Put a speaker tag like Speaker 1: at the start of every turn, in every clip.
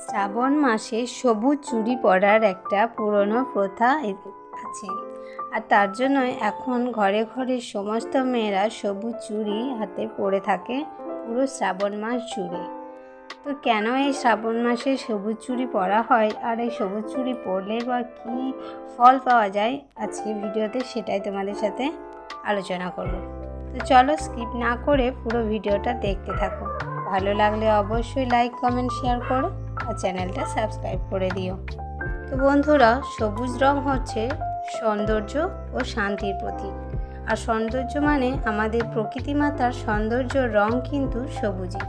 Speaker 1: শ্রাবণ মাসে সবুজ চুড়ি পরার একটা পুরনো প্রথা আছে, আর তার জন্যই এখন ঘরে ঘরে সমস্ত মেয়েরা সবুজ চুড়ি হাতে পরে থাকে পুরো শ্রাবণ মাস জুড়ে। তো কেন এই শ্রাবণ মাসে সবুজ চুড়ি পরা হয়, আর এই সবুজ চুড়ি পরলে বা কী ফল পাওয়া যায়, আজকে ভিডিওতে সেটাই তোমাদের সাথে আলোচনা করব। তো চলো স্কিপ না করে পুরো ভিডিওটা দেখতে থাকো। ভালো লাগলে অবশ্যই লাইক কমেন্ট শেয়ার করো আর চ্যানেলটা সাবস্ক্রাইব করে দিও। তো বন্ধুরা, সবুজ রং হচ্ছে সৌন্দর্য ও শান্তির প্রতীক। আর সৌন্দর্য মানে আমাদের প্রকৃতি মাতার সৌন্দর্য রং কিন্তু সবুজই।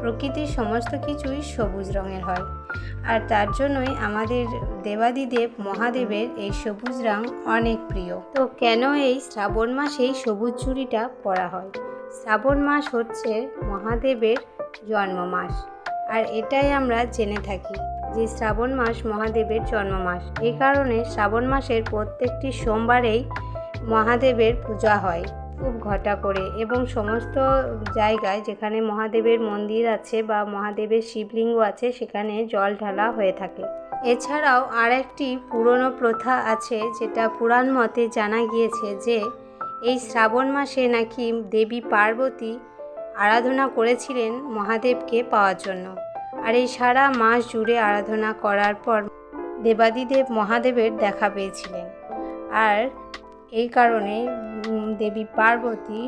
Speaker 1: প্রকৃতির সমস্ত কিছুই সবুজ রঙের হয়, আর তার জন্যই আমাদের দেবাদিদেব মহাদেবের এই সবুজ রং অনেক প্রিয়। তো কেন এই শ্রাবণ মাসেই সবুজ চুড়িটা পরা হয়? শ্রাবণ মাস হচ্ছে মহাদেবের জন্ম মাস, আর এটাই আমরা জেনে থাকি যে শ্রাবণ মাস মহাদেবের জন্ম মাস। এই কারণে শ্রাবণ মাসের প্রত্যেকটি সোমবারেই মহাদেবের পূজা হয় খুব ঘটা করে, এবং সমস্ত জায়গায় যেখানে মহাদেবের মন্দির আছে বা মহাদেবের শিবলিঙ্গ আছে সেখানে জল ঢালা হয়ে থাকে। এছাড়াও আর একটি পুরনো প্রথা আছে, যেটা পুরাণ মতে জানা গিয়েছে যে এই শ্রাবণ মাসে নাকি দেবী পার্বতী আরাধনা করেছিলেন মহাদেবকে পাওয়ার জন্য। আর এই সারা মাস জুড়ে আরাধনা করার পর দেবাদিদেব মহাদেবের দেখা পেয়েছিলেন। আর এই কারণে দেবী পার্বতী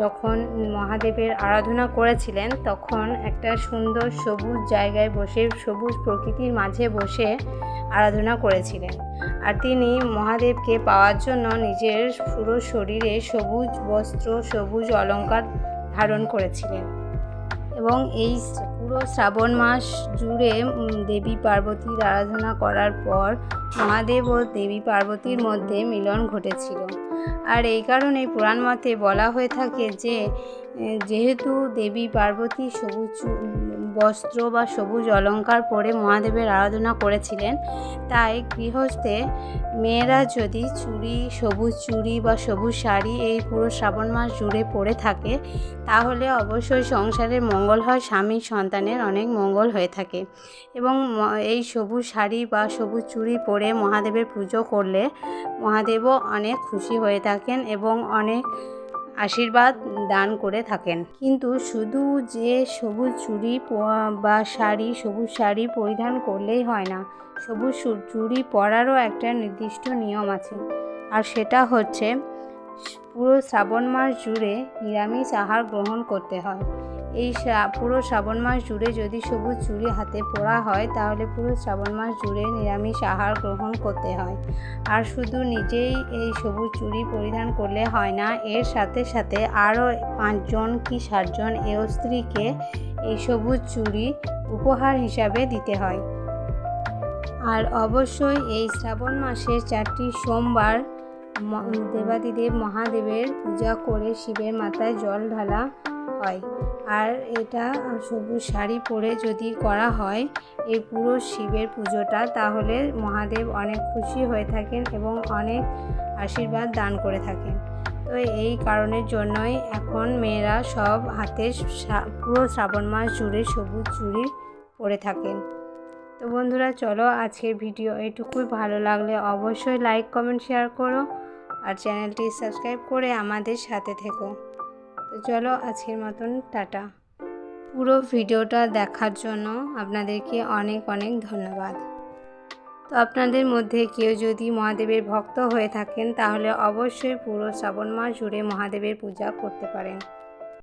Speaker 1: যখন মহাদেবের আরাধনা করেছিলেন তখন একটা সুন্দর সবুজ জায়গায় বসে, সবুজ প্রকৃতির মাঝে বসে আরাধনা করেছিলেন। আর তিনি মহাদেবকে পাওয়ার জন্য নিজের পুরো শরীরে সবুজ বস্ত্র, সবুজ অলংকার ধারণ করেছিলেন। এবং এই পুরো শ্রাবণ মাস জুড়ে দেবী পার্বতীর আরাধনা করার পর মহাদেব ও দেবী পার্বতীর মধ্যে মিলন ঘটেছিল। আর এই কারণে পুরাণ মতে বলা হয়ে থাকে যে যেহেতু দেবী পার্বতী সবুজ বস্ত্র বা সবুজ অলংকার পরে মহাদেবের আরাধনা করেছিলেন, তাই গৃহস্থে মেয়েরা যদি চুড়ি, সবুজ চুড়ি বা সবুজ শাড়ি এই পুরো শ্রাবণ মাস জুড়ে পরে থাকে তাহলে অবশ্যই সংসারের মঙ্গল হয়, স্বামী সন্তানের অনেক মঙ্গল হয়ে থাকে। এবং এই সবুজ শাড়ি বা সবুজ চুড়ি পরে মহাদেবের পুজো করলে মহাদেবও অনেক খুশি হয়ে থাকেন এবং অনেক আশীর্বাদ দান করে থাকেন। কিন্তু শুধু যে সবুজ চুড়ি বা শাড়ি, সবুজ শাড়ি পরিধান করলেই হয় না, সবুজ চুড়ি পরারও একটা নির্দিষ্ট নিয়ম আছে। আর সেটা হচ্ছে পুরো শ্রাবণ মাস জুড়ে নিরামিষ আহার গ্রহণ করতে হয়। এই পুরো শ্রাবণ মাস জুড়ে যদি সবুজ চুড়ি হাতে পরা হয় তাহলে পুরো শ্রাবণ মাস জুড়ে নিরামিষ আহার গ্রহণ করতে হয়। আর শুধু নিজেই এই সবুজ চুড়ি পরিধান করলে হয় না, এর সাথে সাথে আরও 5 জন কি 7 জন স্ত্রীকে এই সবুজ চুড়ি উপহার হিসাবে দিতে হয়। আর অবশ্যই এই শ্রাবণ মাসের 4টি সোমবার দেবাদিদেব মহাদেবের পূজা করে শিবের মাথায় জল ঢালা হয়। আর এটা সবুজ শাড়ি পরে যদি করা হয় এই পুরো শিবের পুজোটা, তাহলে মহাদেব অনেক খুশি হয়ে থাকেন এবং অনেক আশীর্বাদ দান করে থাকেন। তো এই কারণের জন্যই এখন মেয়েরা সব হাতে পুরো শ্রাবণ মাস জুড়ে সবুজ চুড়ি পরে থাকেন। তো বন্ধুরা, চলো আজকের ভিডিও এটুকুই। ভালো লাগলে অবশ্যই লাইক কমেন্ট শেয়ার করো আর চ্যানেলটি সাবস্ক্রাইব করে আমাদের সাথে থেকো। তো চলো আজকের মতন টাটা। পুরো ভিডিওটা দেখার জন্য আপনাদেরকে অনেক অনেক ধন্যবাদ। তো আপনাদের মধ্যে কেউ যদি মহাদেবের ভক্ত হয়ে থাকেন তাহলে অবশ্যই পুরো শ্রাবণ মাস জুড়ে মহাদেবের পূজা করতে পারেন।